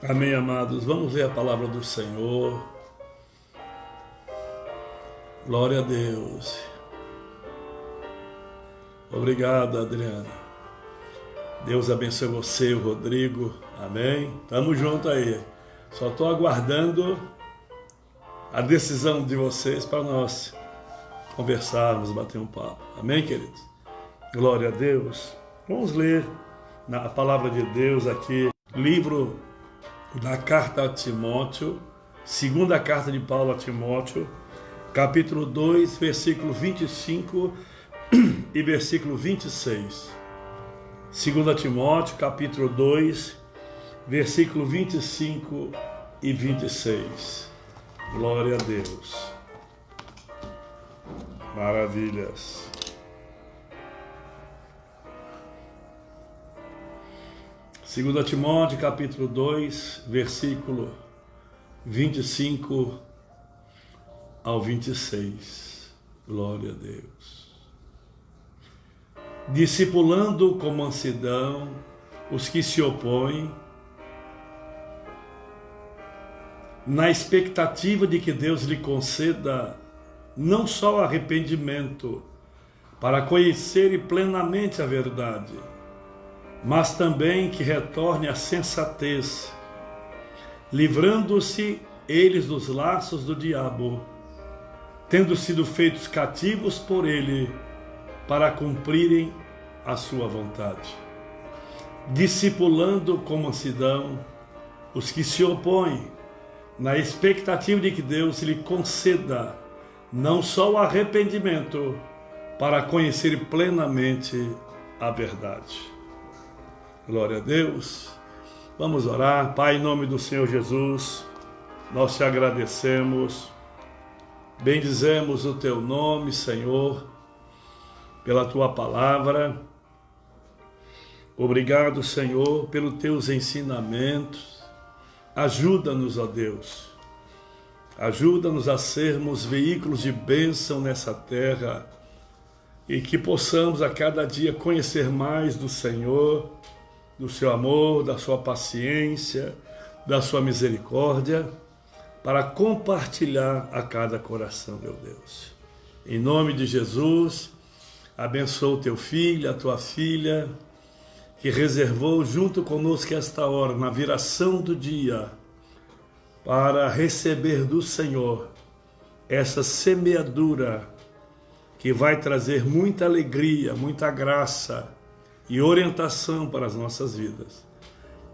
Amém, amados. Vamos ler a palavra do Senhor. Glória a Deus. Obrigado, Adriana. Deus abençoe você, o Rodrigo. Amém. Tamo junto aí. Só estou aguardando a decisão de vocês para nós conversarmos, bater um papo. Amém, queridos? Glória a Deus. Vamos ler a palavra de Deus aqui, livro da carta a Timóteo, segunda carta de Paulo a Timóteo, capítulo 2, versículo 25 e versículo 26. 2 Timóteo, capítulo 2, versículo 25 e 26. Glória a Deus. Maravilhas. Segunda Timóteo, capítulo 2, versículo 25 ao 26. Glória a Deus. Discipulando com mansidão os que se opõem, na expectativa de que Deus lhe conceda não só arrependimento, para conhecerem plenamente a verdade, mas também que retorne à sensatez, livrando-se eles dos laços do diabo, tendo sido feitos cativos por ele, para cumprirem a sua vontade. Discipulando com mansidão os que se opõem, na expectativa de que Deus lhe conceda não só o arrependimento, para conhecer plenamente a verdade. Glória a Deus. Vamos orar. Pai, em nome do Senhor Jesus, nós te agradecemos, bendizemos o teu nome, Senhor, pela tua palavra. Obrigado, Senhor, pelos teus ensinamentos. Ajuda-nos, ó Deus. Ajuda-nos a sermos veículos de bênção nessa terra e que possamos a cada dia conhecer mais do Senhor, do seu amor, da sua paciência, da sua misericórdia, para compartilhar a cada coração, meu Deus. Em nome de Jesus, abençoa o teu filho, a tua filha, que reservou junto conosco esta hora, na viração do dia, para receber do Senhor essa semeadura que vai trazer muita alegria, muita graça e orientação para as nossas vidas.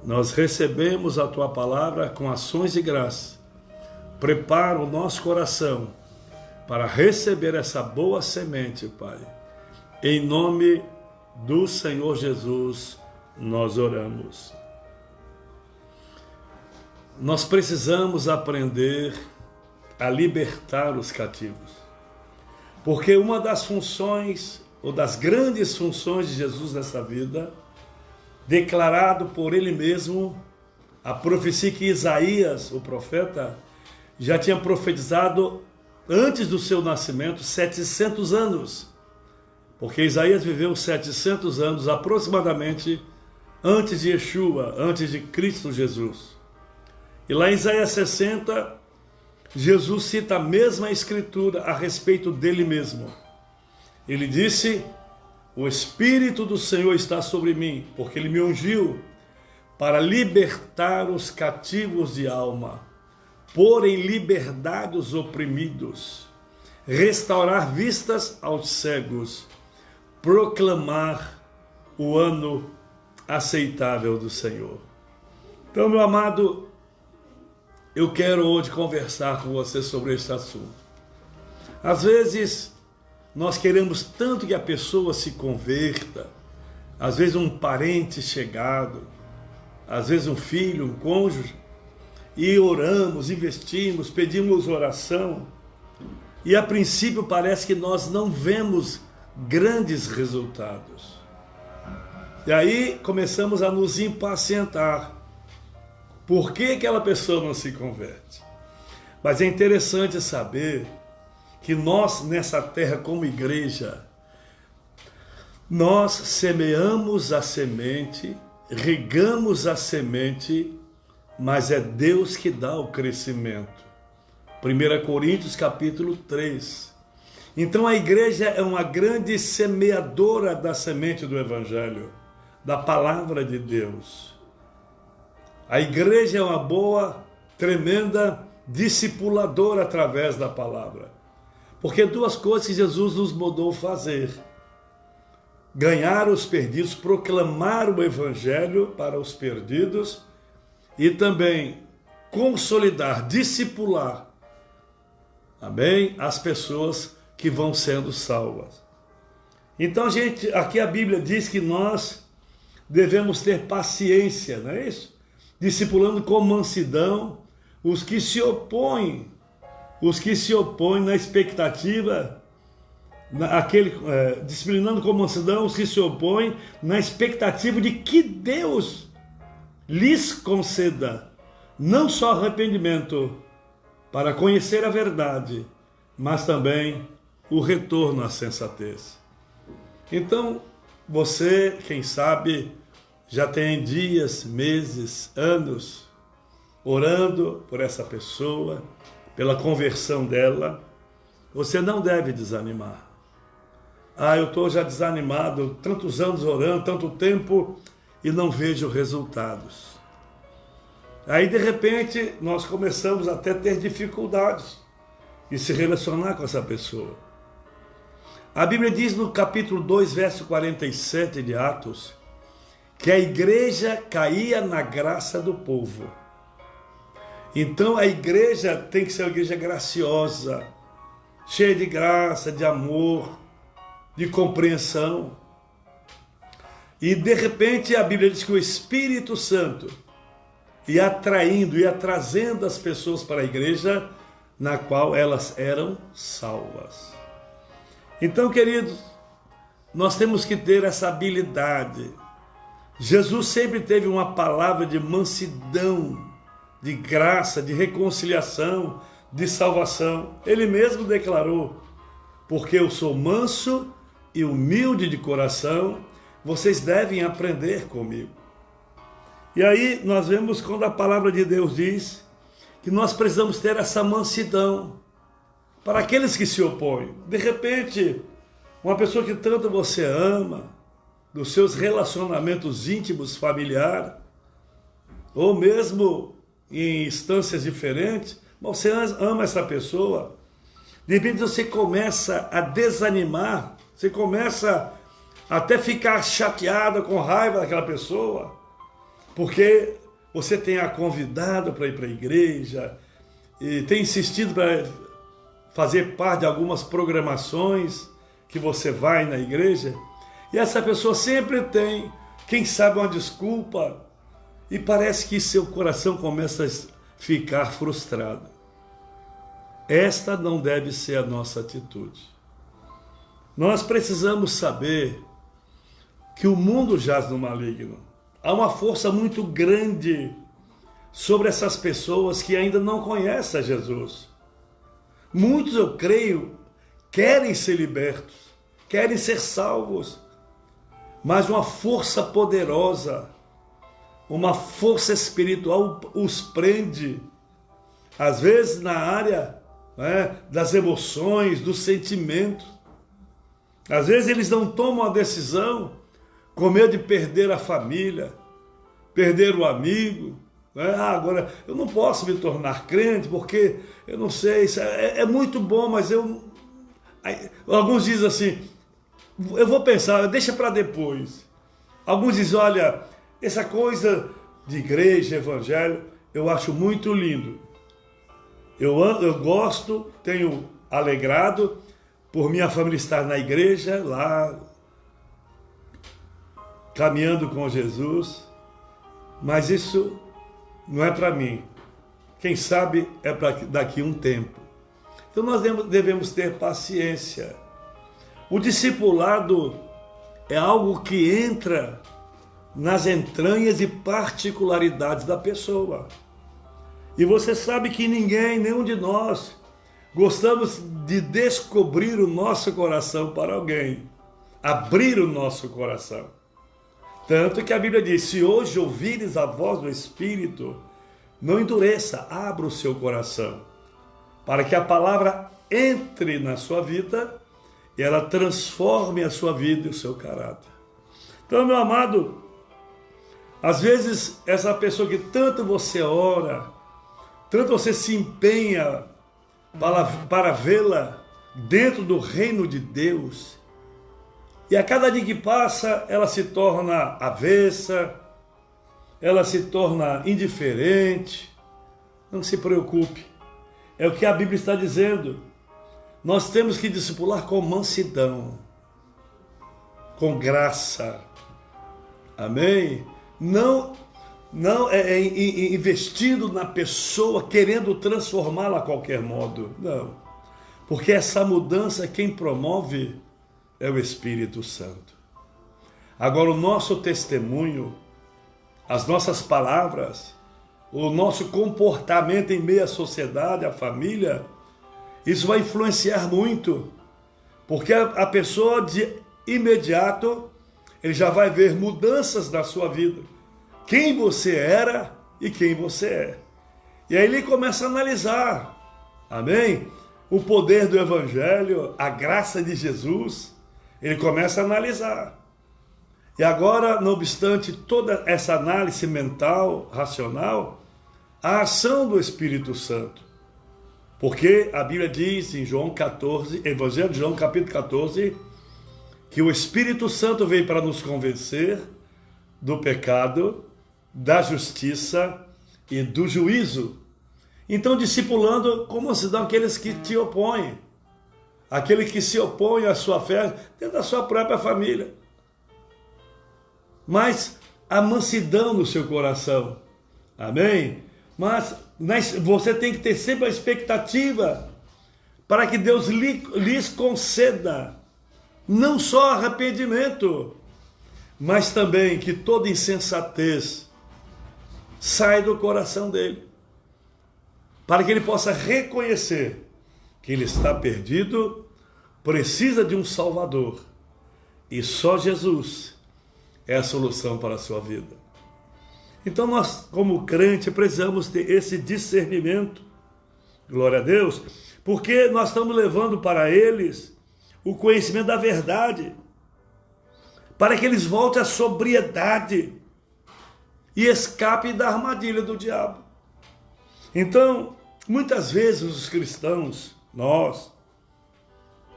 Nós recebemos a tua palavra com ações de graça. Prepara o nosso coração para receber essa boa semente, Pai. Em nome do Senhor Jesus, nós oramos. Nós precisamos aprender a libertar os cativos, porque uma das funções, ou das grandes funções de Jesus nessa vida, declarado por ele mesmo, a profecia que Isaías, o profeta, já tinha profetizado antes do seu nascimento, 700 anos, porque Isaías viveu 700 anos aproximadamente antes de Yeshua, antes de Cristo Jesus. E lá em Isaías 60, Jesus cita a mesma escritura a respeito dele mesmo. Ele disse: o Espírito do Senhor está sobre mim, porque ele me ungiu para libertar os cativos de alma, pôr em liberdade os oprimidos, restaurar vistas aos cegos, proclamar o ano aceitável do Senhor. Então, meu amado, eu quero hoje conversar com você sobre este assunto. Às vezes, nós queremos tanto que a pessoa se converta, às vezes um parente chegado, às vezes um filho, um cônjuge, e oramos, investimos, pedimos oração, e a princípio parece que nós não vemos grandes resultados. E aí começamos a nos impacientar. Por que aquela pessoa não se converte? Mas é interessante saber que nós nessa terra como igreja, nós semeamos a semente, regamos a semente, mas é Deus que dá o crescimento. 1 Coríntios capítulo 3. Então a igreja é uma grande semeadora da semente do Evangelho, da palavra de Deus. A igreja é uma boa, tremenda discipuladora através da palavra. Porque duas coisas que Jesus nos mandou fazer: ganhar os perdidos, proclamar o Evangelho para os perdidos e também consolidar, discipular, amém, as pessoas que vão sendo salvas. Então, gente, aqui a Bíblia diz que nós devemos ter paciência, não é isso? Discipulando com mansidão os que se opõem na expectativa, disciplinando com mansidão os que se opõem na expectativa de que Deus lhes conceda não só arrependimento para conhecer a verdade, mas também o retorno à sensatez. Então, você, quem sabe, já tem dias, meses, anos orando por essa pessoa, pela conversão dela. Você não deve desanimar. Eu estou já desanimado, tantos anos orando, tanto tempo, e não vejo resultados. Aí, de repente, nós começamos até a ter dificuldades em se relacionar com essa pessoa. A Bíblia diz no capítulo 2, verso 47 de Atos, que a igreja caía na graça do povo. Então a igreja tem que ser uma igreja graciosa, cheia de graça, de amor, de compreensão. E de repente a Bíblia diz que o Espírito Santo ia atraindo, ia trazendo as pessoas para a igreja na qual elas eram salvas. Então, queridos, nós temos que ter essa habilidade. Jesus sempre teve uma palavra de mansidão, de graça, de reconciliação, de salvação. Ele mesmo declarou: porque eu sou manso e humilde de coração, vocês devem aprender comigo. E aí nós vemos quando a palavra de Deus diz que nós precisamos ter essa mansidão para aqueles que se opõem. De repente, uma pessoa que tanto você ama, dos seus relacionamentos íntimos, familiares, ou mesmo em instâncias diferentes, você ama essa pessoa, de repente você começa a desanimar, você começa até ficar chateado, com raiva daquela pessoa, porque você tem a convidado para ir para a igreja, e tem insistido para fazer parte de algumas programações que você vai na igreja, e essa pessoa sempre tem, quem sabe, uma desculpa, e parece que seu coração começa a ficar frustrado. Esta não deve ser a nossa atitude. Nós precisamos saber que o mundo jaz no maligno. Há uma força muito grande sobre essas pessoas que ainda não conhecem a Jesus. Muitos, eu creio, querem ser libertos, querem ser salvos, mas uma força poderosa, uma força espiritual os prende, às vezes na área das emoções, dos sentimentos. Às vezes eles não tomam a decisão com medo de perder a família, perder o amigo. Agora, eu não posso me tornar crente porque, eu não sei, isso é muito bom, mas alguns dizem assim, eu vou pensar, deixa para depois. Alguns dizem, olha, essa coisa de igreja, evangelho, eu acho muito lindo. Eu gosto, tenho alegrado por minha família estar na igreja, lá, caminhando com Jesus, mas isso não é para mim. Quem sabe é para daqui a um tempo. Então nós devemos ter paciência. O discipulado é algo que entra nas entranhas e particularidades da pessoa. E você sabe que nenhum de nós, gostamos de descobrir o nosso coração para alguém, abrir o nosso coração. Tanto que a Bíblia diz, se hoje ouvires a voz do Espírito, Não endureça, abra o seu coração, para que a palavra entre na sua vida e ela transforme a sua vida e o seu caráter. Então, meu amado, às vezes essa pessoa que tanto você ora, tanto você se empenha para vê-la dentro do reino de Deus, e a cada dia que passa ela se torna avessa, ela se torna indiferente. Não se preocupe, é o que a Bíblia está dizendo. Nós temos que discipular com mansidão, com graça, amém? Não investindo na pessoa, querendo transformá-la a qualquer modo, não. Porque essa mudança quem promove é o Espírito Santo. Agora, o nosso testemunho, as nossas palavras, o nosso comportamento em meio à sociedade, à família, isso vai influenciar muito, porque a pessoa de imediato, ele já vai ver mudanças na sua vida, quem você era e quem você é. E aí ele começa a analisar, amém? O poder do Evangelho, a graça de Jesus, ele começa a analisar. E agora, não obstante toda essa análise mental, racional, a ação do Espírito Santo. Porque a Bíblia diz em João 14, Evangelho de João capítulo 14, que o Espírito Santo veio para nos convencer do pecado, da justiça e do juízo. Então, discipulando, como se dão aqueles que te opõem, aquele que se opõe à sua fé dentro da sua própria família. Mas a mansidão no seu coração, amém? Mas você tem que ter sempre a expectativa para que Deus lhes conceda não só arrependimento, mas também que toda insensatez saia do coração dele, para que ele possa reconhecer que ele está perdido, precisa de um Salvador, e só Jesus é a solução para a sua vida. Então nós, como crente, precisamos ter esse discernimento, glória a Deus, porque nós estamos levando para eles o conhecimento da verdade, para que eles voltem à sobriedade e escapem da armadilha do diabo. Então, muitas vezes os cristãos, nós,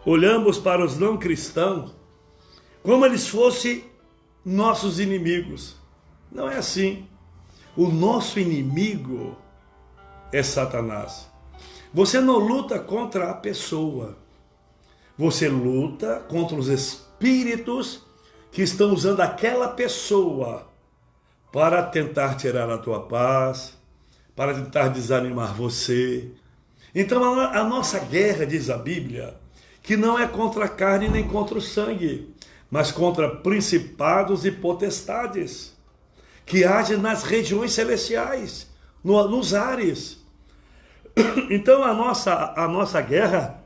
olhamos para os não cristãos como eles fossem nossos inimigos. Não é assim. O nosso inimigo é Satanás. Você não luta contra a pessoa. Você luta contra os espíritos que estão usando aquela pessoa para tentar tirar a tua paz, para tentar desanimar você. Então a nossa guerra, diz a Bíblia, que não é contra a carne nem contra o sangue, mas contra principados e potestades, que agem nas regiões celestiais, nos ares. Então a nossa guerra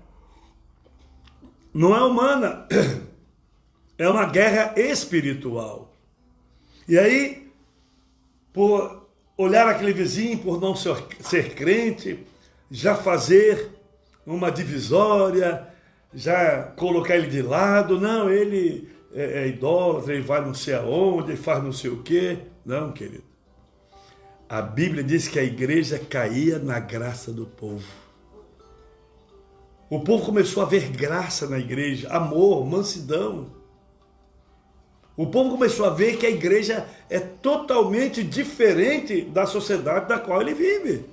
não é humana, é uma guerra espiritual. E aí, por olhar aquele vizinho, por não ser crente, já fazer uma divisória, já colocar ele de lado, não, ele é idólatra, ele vai não sei aonde, ele faz não sei o quê. Não, querido. A Bíblia diz que a igreja caía na graça do povo. O povo começou a ver graça na igreja, amor, mansidão. O povo começou a ver que a igreja é totalmente diferente da sociedade da qual ele vive.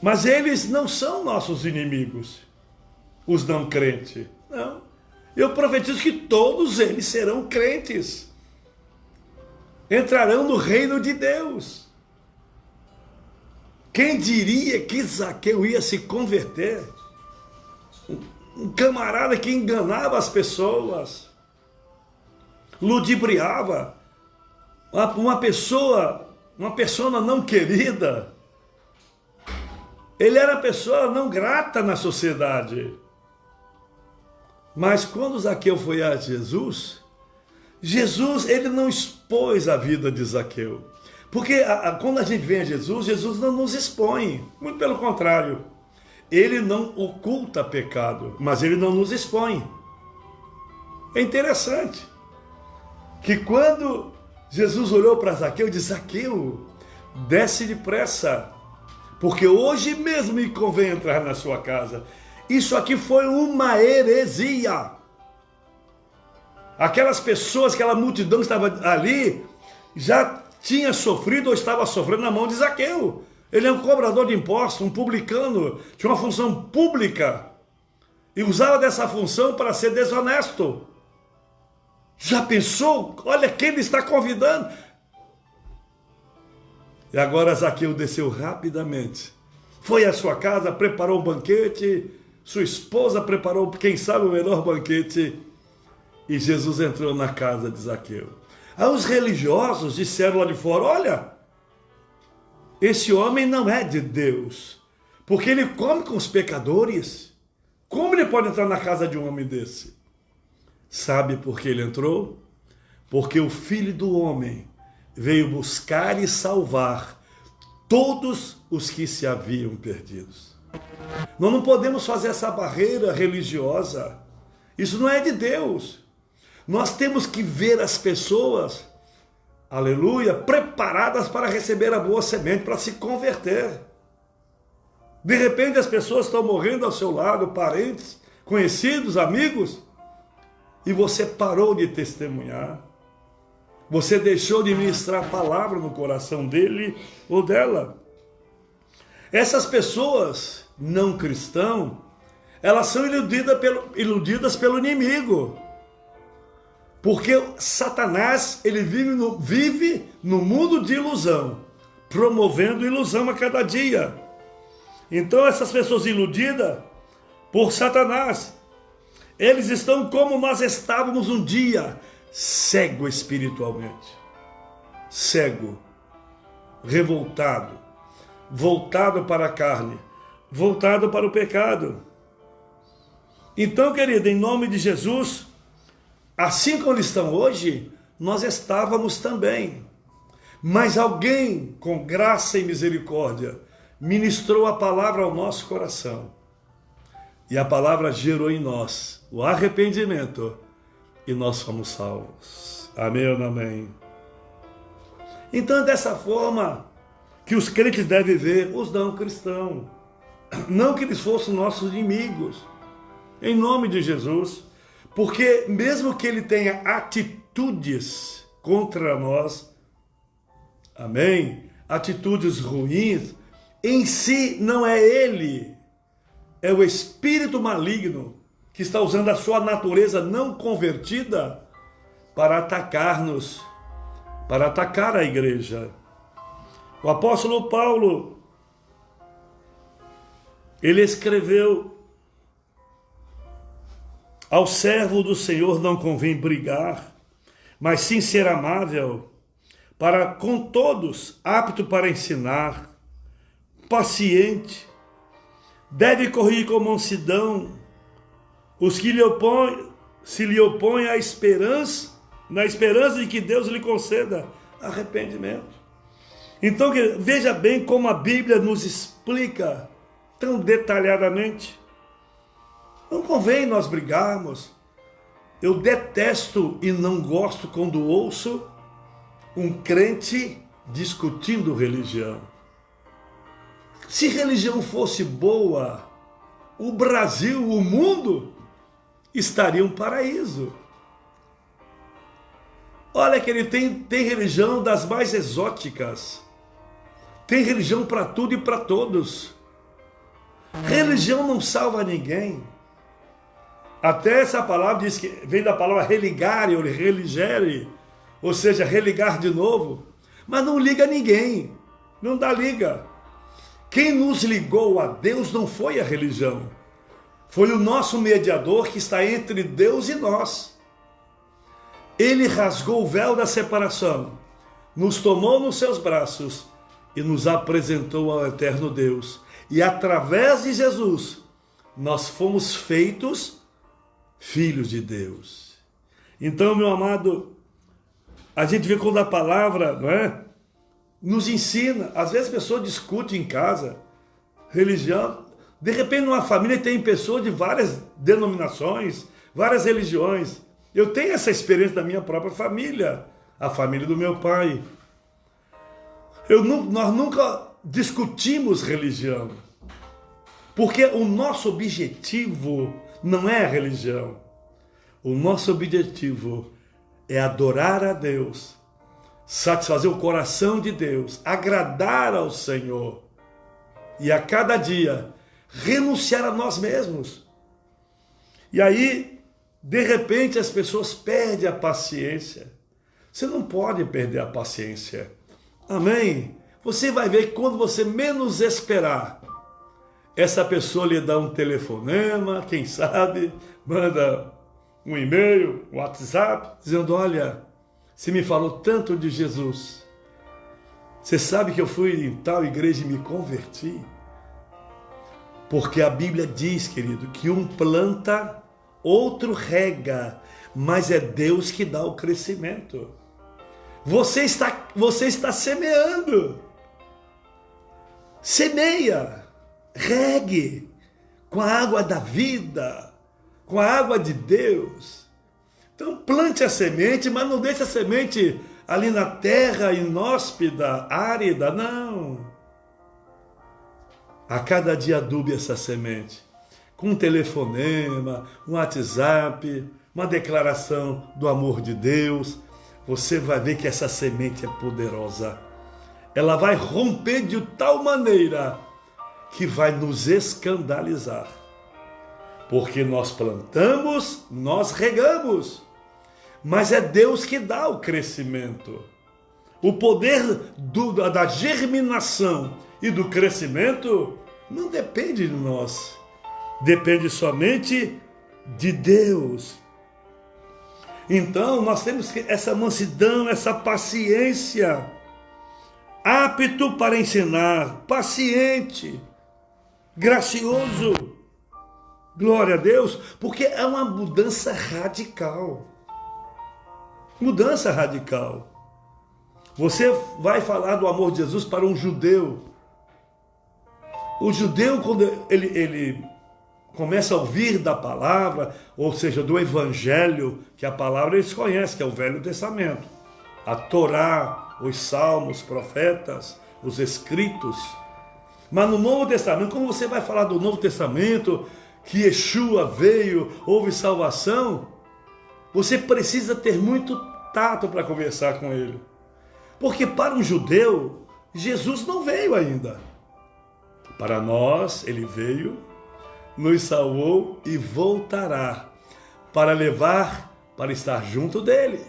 Mas eles não são nossos inimigos, os não crentes. Não. Eu profetizo que todos eles serão crentes. Entrarão no reino de Deus. Quem diria que Zaqueu ia se converter? Um camarada que enganava as pessoas, ludibriava, uma pessoa não querida. Ele era pessoa não grata na sociedade. Mas quando Zaqueu foi a Jesus, ele não expôs a vida de Zaqueu, Porque quando a gente vem a Jesus, Jesus não nos expõe. Muito pelo contrário. Ele não oculta pecado, mas ele não nos expõe. É interessante que quando Jesus olhou para Zaqueu, disse: Zaqueu, desce depressa, porque hoje mesmo me convém entrar na sua casa. Isso aqui foi uma heresia. Aquelas pessoas, aquela multidão que estava ali, já tinha sofrido ou estava sofrendo na mão de Zaqueu. Ele é um cobrador de impostos, um publicano, tinha uma função pública e usava dessa função para ser desonesto. Já pensou? Olha quem ele está convidando. E agora Zaqueu desceu rapidamente. Foi à sua casa, preparou um banquete, sua esposa preparou, quem sabe, o melhor banquete. E Jesus entrou na casa de Zaqueu. Aí os religiosos disseram lá de fora: olha, esse homem não é de Deus, porque ele come com os pecadores. Como ele pode entrar na casa de um homem desse? Sabe por que ele entrou? Porque o Filho do Homem veio buscar e salvar todos os que se haviam perdidos. Nós não podemos fazer essa barreira religiosa. Isso não é de Deus. Nós temos que ver as pessoas, aleluia, preparadas para receber a boa semente, para se converter. De repente as pessoas estão morrendo ao seu lado, parentes, conhecidos, amigos, e você parou de testemunhar. Você deixou de ministrar a palavra no coração dele ou dela. Essas pessoas não cristãs, elas são iludidas pelo inimigo. Porque Satanás, ele vive no mundo de ilusão, promovendo ilusão a cada dia. Então essas pessoas iludidas por Satanás, eles estão como nós estávamos um dia, cego espiritualmente, cego, revoltado, voltado para a carne, voltado para o pecado. Então, querido, em nome de Jesus, assim como eles estão hoje, nós estávamos também. Mas alguém com graça e misericórdia ministrou a palavra ao nosso coração. E a palavra gerou em nós o arrependimento e nós fomos salvos. Amém ou não amém? Então é dessa forma que os crentes devem ver os não cristãos. Não que eles fossem nossos inimigos. Em nome de Jesus. Porque mesmo que ele tenha atitudes contra nós, amém? Atitudes ruins, em si não é ele, é o espírito maligno que está usando a sua natureza não convertida para atacar-nos, para atacar a igreja. O apóstolo Paulo, ele escreveu: ao servo do Senhor não convém brigar, mas sim ser amável, para com todos, apto para ensinar, paciente, deve corrigir com mansidão os que se lhe opõem à esperança, na esperança de que Deus lhe conceda arrependimento. Então veja bem como a Bíblia nos explica tão detalhadamente. Não convém nós brigarmos. Eu detesto e não gosto quando ouço um crente discutindo religião. Se religião fosse boa, o Brasil, o mundo, estaria um paraíso. Olha que ele tem religião das mais exóticas. Tem religião para tudo e para todos. Religião não salva ninguém. Até essa palavra diz que vem da palavra religare ou religere, ou seja, religar de novo, mas não liga ninguém, não dá liga. Quem nos ligou a Deus não foi a religião, foi o nosso mediador que está entre Deus e nós. Ele rasgou o véu da separação, nos tomou nos seus braços e nos apresentou ao eterno Deus. E através de Jesus, nós fomos feitos filhos de Deus. Então, meu amado, a gente vê quando a palavra, não é? nos ensina. Às vezes a pessoa discute em casa religião. De repente, numa família tem pessoas de várias denominações, várias religiões. Eu tenho essa experiência da minha própria família, a família do meu pai. Nós nunca discutimos religião, porque o nosso objetivo não é a religião. O nosso objetivo é adorar a Deus, satisfazer o coração de Deus, agradar ao Senhor e a cada dia renunciar a nós mesmos. E aí, de repente, as pessoas perdem a paciência. Você não pode perder a paciência. Amém? Você vai ver que quando você menos esperar, essa pessoa lhe dá um telefonema, quem sabe, manda um e-mail, um WhatsApp, dizendo: olha, você me falou tanto de Jesus. Você sabe que eu fui em tal igreja e me converti? Porque a Bíblia diz, querido, que um planta, outro rega, mas é Deus que dá o crescimento. Você está semeando. Semeia, regue com a água da vida, com a água de Deus. Então plante a semente, mas não deixe a semente ali na terra inóspida, árida, não. A cada dia adube essa semente, com um telefonema, um WhatsApp, uma declaração do amor de Deus. Você vai ver que essa semente é poderosa. Ela vai romper de tal maneira que vai nos escandalizar. Porque nós plantamos, nós regamos, mas é Deus que dá o crescimento. O poder da germinação e do crescimento não depende de nós, depende somente de Deus. Então nós temos que essa mansidão, essa paciência, apto para ensinar, paciente, gracioso. Glória a Deus, porque é uma mudança radical. Mudança radical. Você vai falar do amor de Jesus para um judeu. O judeu, quando ele começa a ouvir da palavra, ou seja, do evangelho, que a palavra eles conhecem, que é o Velho Testamento, a Torá, os salmos, os profetas, os escritos. Mas no Novo Testamento, como você vai falar do Novo Testamento, que Yeshua veio, houve salvação, você precisa ter muito tato para conversar com ele. Porque para um judeu, Jesus não veio ainda. Para nós, ele veio, nos salvou e voltará para levar, para estar junto dele.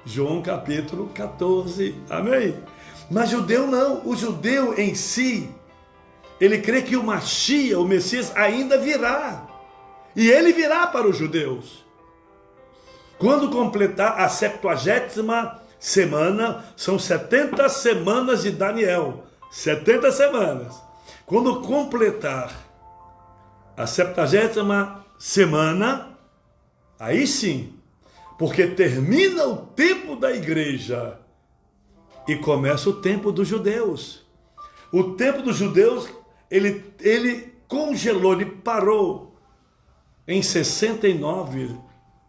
João capítulo 14, amém? Mas judeu não, o judeu em si, ele crê que o Mashiach, o Messias, ainda virá. E ele virá para os judeus. Quando completar a 70ª semana, são 70 semanas de Daniel. 70 semanas. Quando completar a 70ª semana, aí sim, porque termina o tempo da igreja e começa o tempo dos judeus. O tempo dos judeus, ele congelou, ele parou em 69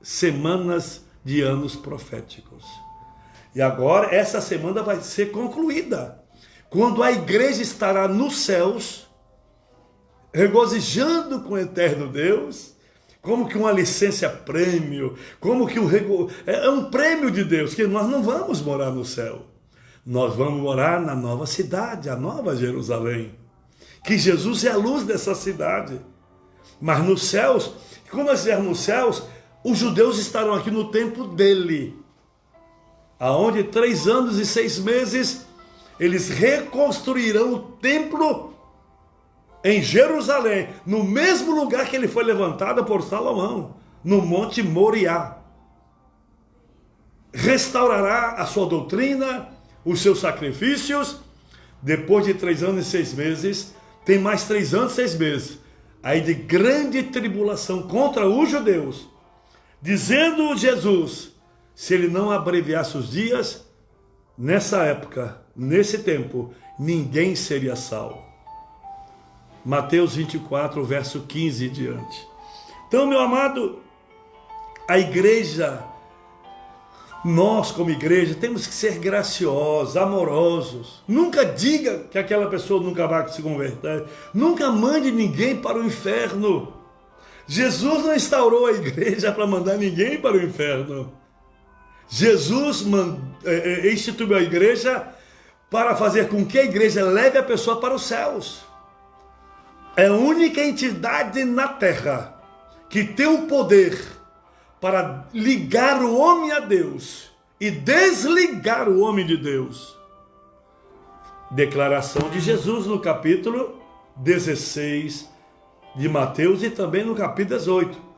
semanas de anos proféticos. E agora essa semana vai ser concluída, quando a igreja estará nos céus, regozijando com o eterno Deus, como que uma licença prêmio, como que é um prêmio de Deus, que nós não vamos morar no céu. Nós vamos morar na nova cidade, a nova Jerusalém, que Jesus é a luz dessa cidade. Mas nos céus, quando nós estivermos nos céus, os judeus estarão aqui no tempo dele, aonde 3 anos e 6 meses eles reconstruirão o templo em Jerusalém, no mesmo lugar que ele foi levantado por Salomão, no Monte Moriá. Restaurará a sua doutrina, os seus sacrifícios. Depois de 3 anos e 6 meses, tem mais 3 anos e 6 meses, aí de grande tribulação contra os judeus, dizendo Jesus, se ele não abreviasse os dias, nessa época, nesse tempo, ninguém seria salvo. Mateus 24, verso 15 e diante. Então, meu amado, a igreja, nós como igreja, temos que ser graciosos, amorosos. Nunca diga que aquela pessoa nunca vai se converter. Nunca mande ninguém para o inferno. Jesus não instaurou a igreja para mandar ninguém para o inferno. Jesus instituiu a igreja para fazer com que a igreja leve a pessoa para os céus. É a única entidade na terra que tem o poder para ligar o homem a Deus e desligar o homem de Deus. Declaração de Jesus no capítulo 16 de Mateus e também no capítulo 18.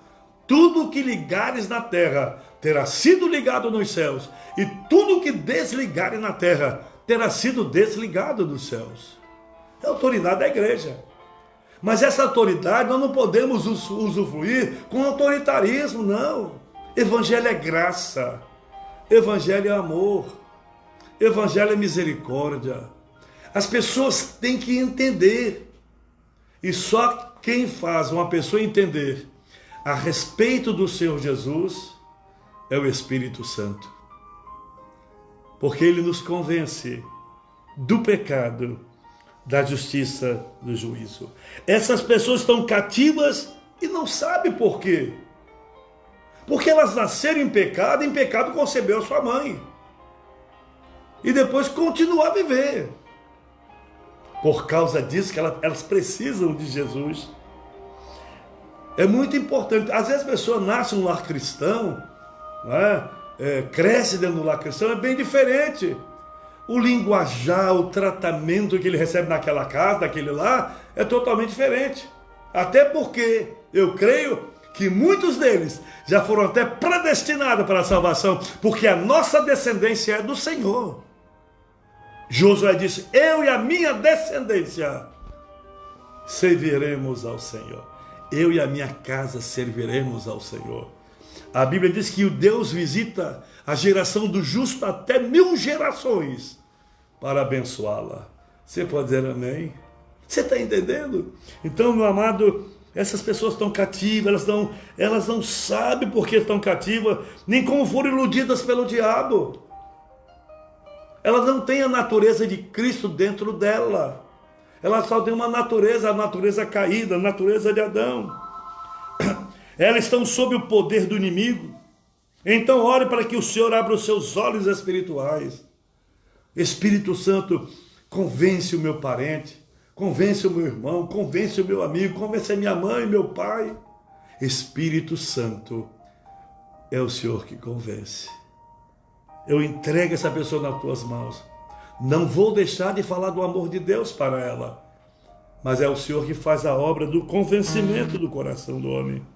Tudo que ligares na terra terá sido ligado nos céus, e tudo que desligares na terra terá sido desligado dos céus. É a autoridade da igreja. Mas essa autoridade nós não podemos usufruir com autoritarismo, não. Evangelho é graça, evangelho é amor, evangelho é misericórdia. As pessoas têm que entender, e só quem faz uma pessoa entender a respeito do Senhor Jesus é o Espírito Santo. Porque ele nos convence do pecado, da justiça, do juízo. Essas pessoas estão cativas e não sabem por quê. Porque elas nasceram em pecado concebeu a sua mãe. E depois continuam a viver. Por causa disso que elas precisam de Jesus. É muito importante. Às vezes a pessoa nasce num lar cristão, não é? Cresce dentro do lar cristão, é bem diferente. O linguajar, o tratamento que ele recebe naquela casa, naquele lar, é totalmente diferente. Até porque eu creio que muitos deles já foram até predestinados para a salvação, porque a nossa descendência é do Senhor. Josué disse: eu e a minha descendência serviremos ao Senhor. Eu e a minha casa serviremos ao Senhor. A Bíblia diz que o Deus visita a geração do justo até 1000 gerações para abençoá-la. Você pode dizer amém? Você está entendendo? Então, meu amado, essas pessoas estão cativas, elas não sabem por que estão cativas, nem como foram iludidas pelo diabo. Elas não têm a natureza de Cristo dentro dela. Elas só têm uma natureza, a natureza caída, a natureza de Adão. Elas estão sob o poder do inimigo. Então ore para que o Senhor abra os seus olhos espirituais. Espírito Santo, convence o meu parente, convence o meu irmão, convence o meu amigo, convence a minha mãe, meu pai. Espírito Santo, é o Senhor que convence. Eu entrego essa pessoa nas tuas mãos. Não vou deixar de falar do amor de Deus para ela, mas é o Senhor que faz a obra do convencimento do coração do homem.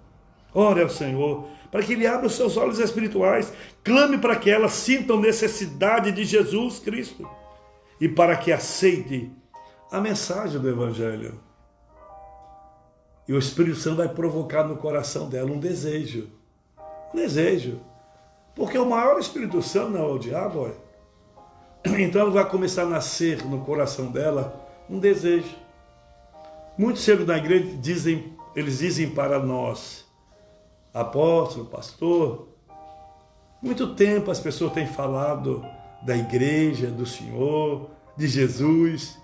Ore ao Senhor, para que Ele abra os seus olhos espirituais, clame para que elas sintam necessidade de Jesus Cristo, e para que aceite a mensagem do Evangelho. E o Espírito Santo vai provocar no coração dela um desejo. Um desejo. Porque o maior Espírito Santo não é o diabo, então ela vai começar a nascer no coração dela um desejo. Muitos chegam na igreja e eles dizem para nós, apóstolo, pastor, muito tempo as pessoas têm falado da igreja, do Senhor, de Jesus.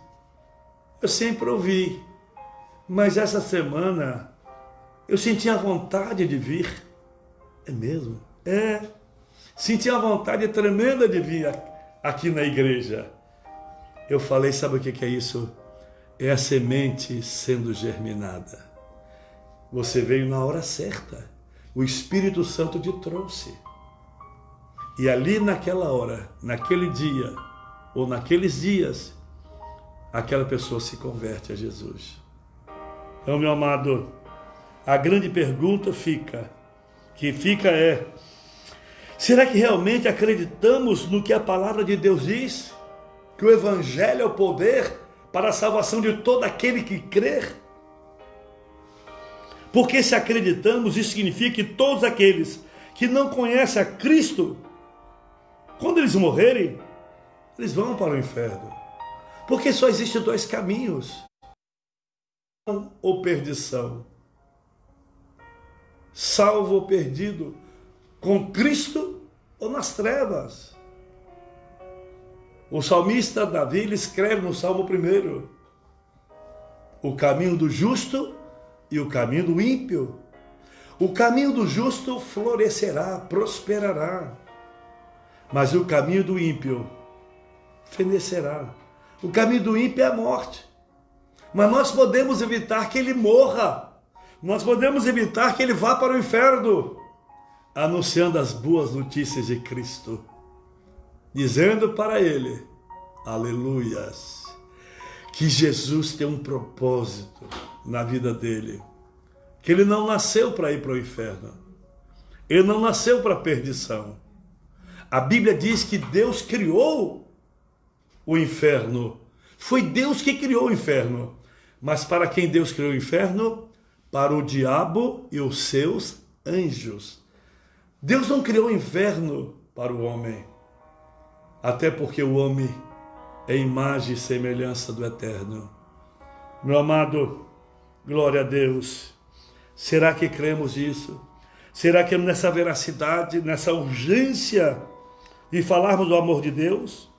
Eu sempre ouvi, mas essa semana eu senti a vontade de vir. É mesmo? É. Senti a vontade tremenda de vir aqui na igreja. Eu falei, sabe o que é isso? É a semente sendo germinada. Você veio na hora certa. O Espírito Santo te trouxe. E ali naquela hora, naquele dia, ou naqueles dias, aquela pessoa se converte a Jesus. Então, meu amado, a grande pergunta é, será que realmente acreditamos no que a palavra de Deus diz? Que o Evangelho é o poder para a salvação de todo aquele que crer? Porque se acreditamos, isso significa que todos aqueles que não conhecem a Cristo, quando eles morrerem, eles vão para o inferno. Porque só existem dois caminhos: ou perdição. Salvo ou perdido, com Cristo ou nas trevas. O salmista Davi ele escreve no Salmo 1: o caminho do justo e o caminho do ímpio. O caminho do justo florescerá, prosperará, mas o caminho do ímpio fenecerá. O caminho do ímpio é a morte. Mas nós podemos evitar que ele morra. Nós podemos evitar que ele vá para o inferno, anunciando as boas notícias de Cristo, dizendo para ele, aleluias, que Jesus tem um propósito na vida dele, que ele não nasceu para ir para o inferno, ele não nasceu para a perdição. A Bíblia diz que Deus criou o inferno, foi Deus que criou o inferno, mas para quem Deus criou o inferno? Para o diabo e os seus anjos. Deus não criou o inferno para o homem, até porque o homem é imagem e semelhança do Eterno. Meu amado, glória a Deus. Será que cremos nisso? Será que nessa veracidade, nessa urgência de falarmos do amor de Deus?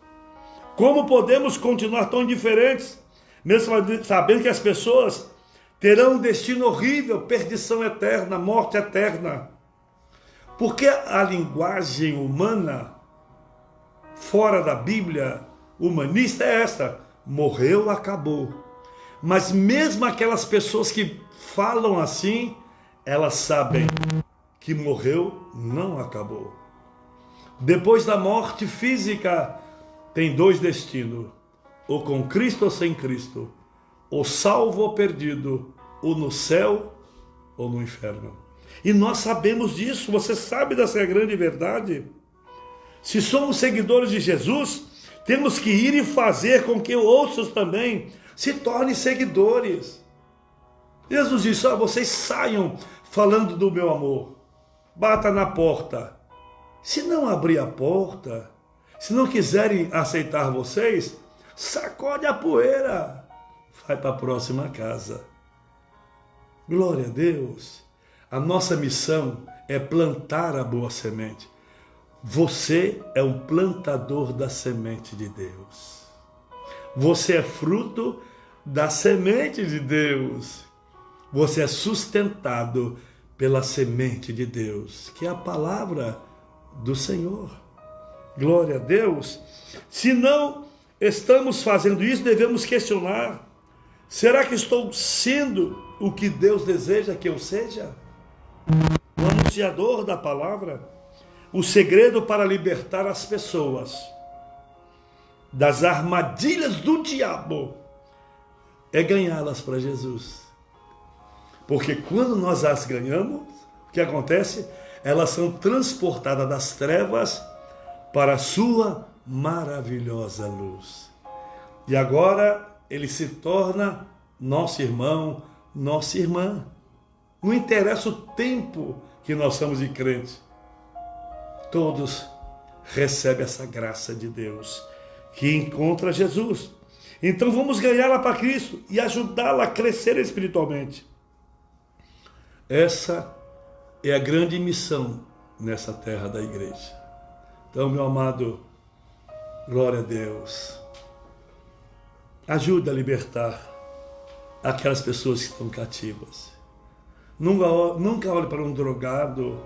Como podemos continuar tão indiferentes, mesmo sabendo que as pessoas terão um destino horrível, perdição eterna, morte eterna? Porque a linguagem humana, fora da Bíblia, humanista é esta: morreu, acabou. Mas mesmo aquelas pessoas que falam assim, elas sabem que morreu, não acabou. Depois da morte física, tem dois destinos: ou com Cristo ou sem Cristo, ou salvo ou perdido, ou no céu ou no inferno. E nós sabemos disso, você sabe dessa grande verdade. Se somos seguidores de Jesus, temos que ir e fazer com que outros também se tornem seguidores. Jesus disse: vocês saiam falando do meu amor, bata na porta. Se não abrir a porta, se não quiserem aceitar vocês, sacode a poeira, vai para a próxima casa. Glória a Deus. A nossa missão é plantar a boa semente. Você é um plantador da semente de Deus. Você é fruto da semente de Deus. Você é sustentado pela semente de Deus, que é a palavra do Senhor. Glória a Deus. Se não estamos fazendo isso, devemos questionar: será que estou sendo o que Deus deseja que eu seja? O anunciador da palavra. O segredo para libertar as pessoas das armadilhas do diabo é ganhá-las para Jesus. Porque quando nós as ganhamos, o que acontece? Elas são transportadas das trevas para a sua maravilhosa luz. E agora ele se torna nosso irmão, nossa irmã. Não interessa o tempo que nós somos de crente. Todos recebem essa graça de Deus, que encontra Jesus. Então vamos ganhá-la para Cristo e ajudá-la a crescer espiritualmente. Essa é a grande missão nessa terra da igreja. Então, meu amado, glória a Deus. Ajuda a libertar aquelas pessoas que estão cativas. Nunca olhe para um drogado,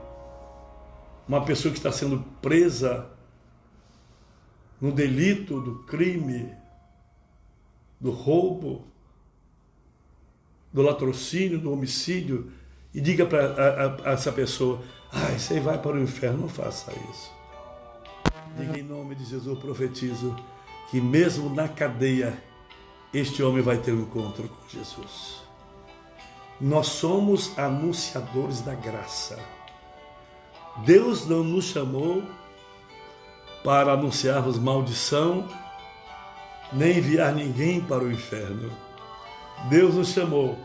uma pessoa que está sendo presa no delito do crime, do roubo, do latrocínio, do homicídio, e diga para essa pessoa: você vai para o inferno. Não faça isso. Diga: em nome de Jesus, eu profetizo que mesmo na cadeia, este homem vai ter um encontro com Jesus. Nós somos anunciadores da graça. Deus não nos chamou para anunciarmos maldição, nem enviar ninguém para o inferno. Deus nos chamou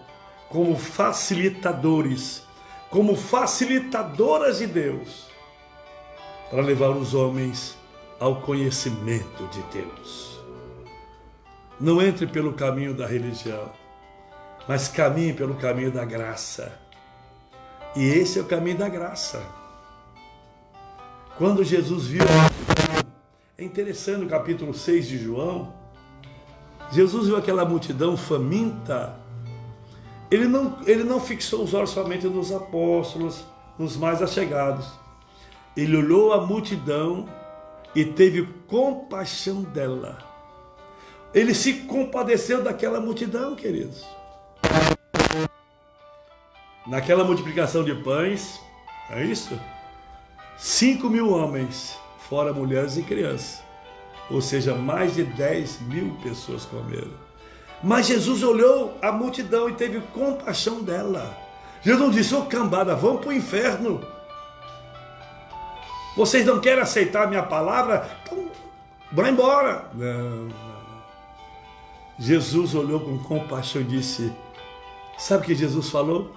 como facilitadores, como facilitadoras de Deus, para levar os homens ao conhecimento de Deus. Não entre pelo caminho da religião, mas caminhe pelo caminho da graça. E esse é o caminho da graça. Quando Jesus viu, é interessante no capítulo 6 de João, Jesus viu aquela multidão faminta. Ele não fixou os olhos somente nos apóstolos, nos mais achegados. Ele olhou a multidão e teve compaixão dela. Ele se compadeceu daquela multidão, queridos. Naquela multiplicação de pães, é isso? 5.000 homens, fora mulheres e crianças. Ou seja, mais de 10.000 pessoas comeram. Mas Jesus olhou a multidão e teve compaixão dela. Jesus não disse: ô cambada, vamos para o inferno. Vocês não querem aceitar a minha palavra? Então, vão embora. Não. Jesus olhou com compaixão e disse: sabe o que Jesus falou?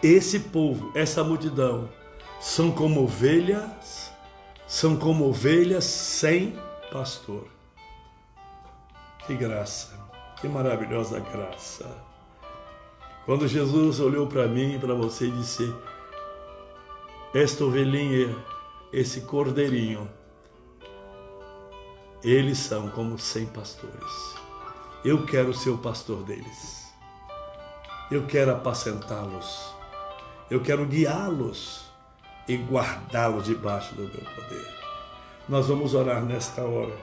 Esse povo, essa multidão, são como ovelhas sem pastor. Que graça, que maravilhosa graça. Quando Jesus olhou para mim e para você e disse: esta ovelhinha, esse cordeirinho, eles são como 100 pastores. Eu quero ser o pastor deles. Eu quero apacentá-los. Eu quero guiá-los e guardá-los debaixo do meu poder. Nós vamos orar nesta hora.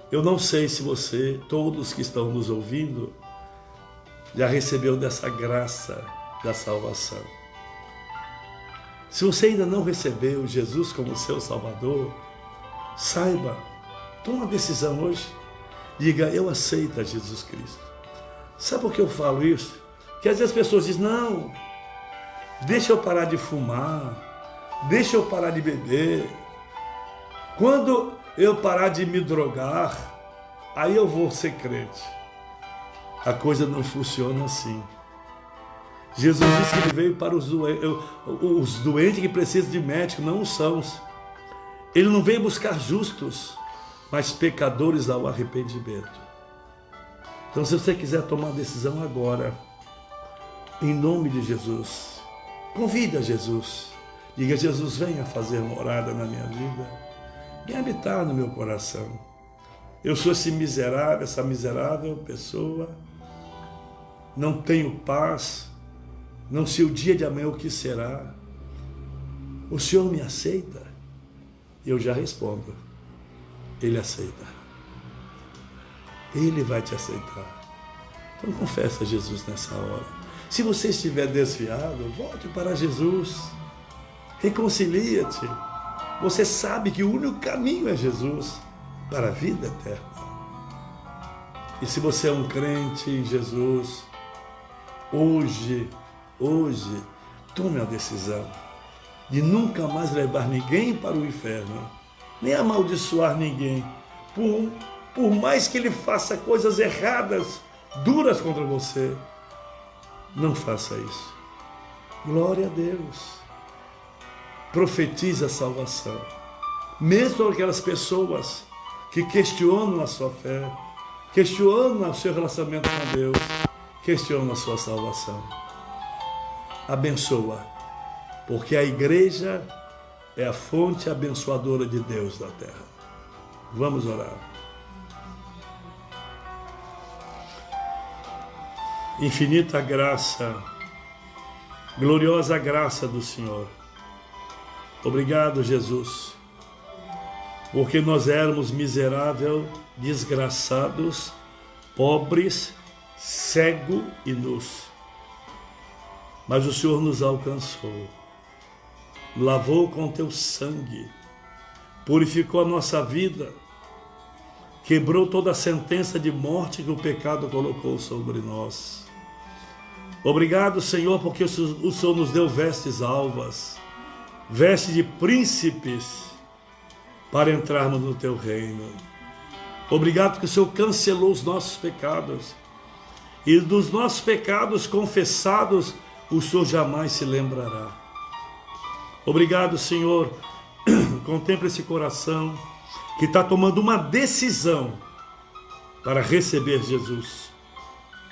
Eu não sei se você, todos que estão nos ouvindo, já recebeu dessa graça da salvação. Se você ainda não recebeu Jesus como seu Salvador, saiba, toma uma decisão hoje. Diga: eu aceito a Jesus Cristo. Sabe por que eu falo isso? Porque às vezes as pessoas dizem: não, deixa eu parar de fumar, deixa eu parar de beber. Quando eu parar de me drogar, aí eu vou ser crente. A coisa não funciona assim. Jesus disse que ele veio para os doentes que precisam de médico, não os sãos. Ele não veio buscar justos, mas pecadores ao arrependimento. Então, se você quiser tomar decisão agora, em nome de Jesus, convida Jesus. Diga: Jesus, venha fazer morada na minha vida, venha habitar no meu coração. Eu sou esse miserável, essa miserável pessoa, não tenho paz, não sei o dia de amanhã o que será. O Senhor me aceita? Eu já respondo: Ele aceita. Ele vai te aceitar. Então confessa a Jesus nessa hora. Se você estiver desviado, volte para Jesus. Reconcilia-te. Você sabe que o único caminho é Jesus para a vida eterna. E se você é um crente em Jesus, hoje, tome a decisão de nunca mais levar ninguém para o inferno, nem amaldiçoar ninguém, por mais que ele faça coisas erradas, duras contra você. Não faça isso. Glória a Deus. Profetize a salvação. Mesmo aquelas pessoas que questionam a sua fé, questionam o seu relacionamento com Deus, questionam a sua salvação. Abençoa, porque a igreja é a fonte abençoadora de Deus da terra. Vamos orar. Infinita graça, gloriosa graça do Senhor. Obrigado, Jesus, porque nós éramos miseráveis, desgraçados, pobres, cegos e nus. Mas o Senhor nos alcançou, lavou com teu sangue, purificou a nossa vida, quebrou toda a sentença de morte que o pecado colocou sobre nós. Obrigado, Senhor, porque o Senhor nos deu vestes alvas, vestes de príncipes, para entrarmos no teu reino. Obrigado porque o Senhor cancelou os nossos pecados, e dos nossos pecados confessados, o Senhor jamais se lembrará. Obrigado, Senhor, contempla esse coração que está tomando uma decisão para receber Jesus.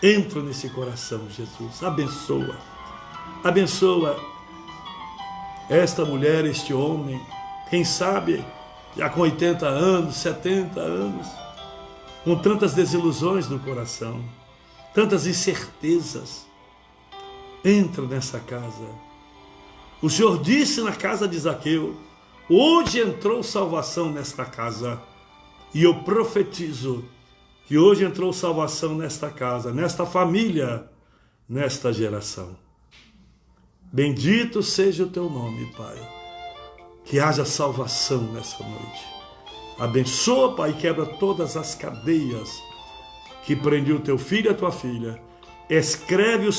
Entra nesse coração, Jesus. Abençoa. Abençoa esta mulher, este homem, quem sabe já com 80 anos, 70 anos, com tantas desilusões no coração, tantas incertezas. Entra nessa casa. O Senhor disse na casa de Zaqueu: hoje entrou salvação nesta casa. E eu profetizo que hoje entrou salvação nesta casa, nesta família, nesta geração. Bendito seja o teu nome, Pai. Que haja salvação nessa noite. Abençoa, Pai, e quebra todas as cadeias que prendiam o teu filho e a tua filha. Escreve os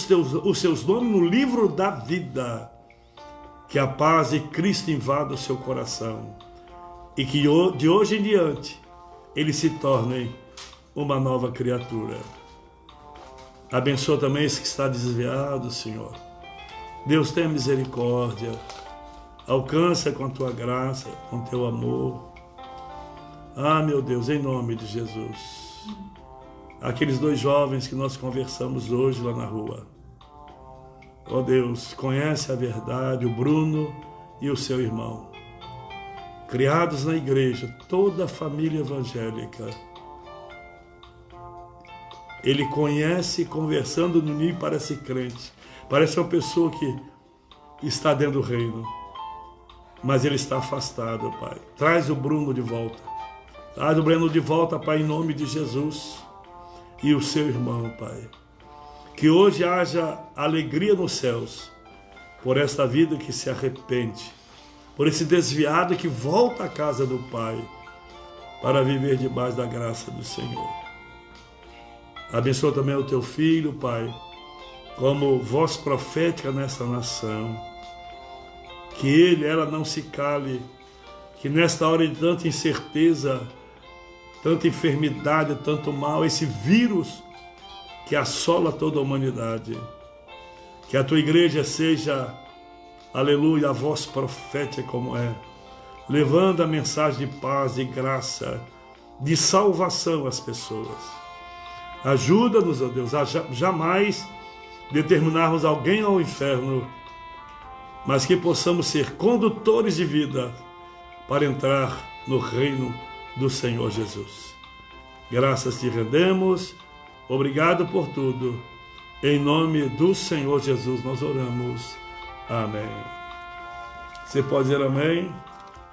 seus nomes no livro da vida. Que a paz de Cristo invada o seu coração. E que de hoje em diante eles se tornem uma nova criatura. Abençoa também esse que está desviado, Senhor. Deus, tenha misericórdia. Alcança com a tua graça, com o teu amor. Ah, meu Deus, em nome de Jesus. Aqueles 2 jovens que nós conversamos hoje lá na rua. Ó Deus, conhece a verdade, o Bruno e o seu irmão. Criados na igreja, toda a família evangélica. Ele conhece, conversando no ninho, parece crente. Parece uma pessoa que está dentro do reino. Mas ele está afastado, Pai. Traz o Bruno de volta. Traz o Bruno de volta, Pai, em nome de Jesus. E o seu irmão, Pai. Que hoje haja alegria nos céus por esta vida que se arrepende. Por esse desviado que volta à casa do Pai para viver debaixo da graça do Senhor. Abençoa também o teu filho, Pai, como voz profética nesta nação. Que ela não se cale, que nesta hora de tanta incerteza, tanta enfermidade, tanto mal, esse vírus que assola toda a humanidade, que a tua igreja seja, aleluia, a voz profética como é, levando a mensagem de paz, de graça, de salvação às pessoas. Ajuda-nos, ó Deus, a jamais determinarmos alguém ao inferno, mas que possamos ser condutores de vida para entrar no reino do Senhor Jesus. Graças te rendemos, obrigado por tudo. Em nome do Senhor Jesus nós oramos. Amém. Você pode dizer amém?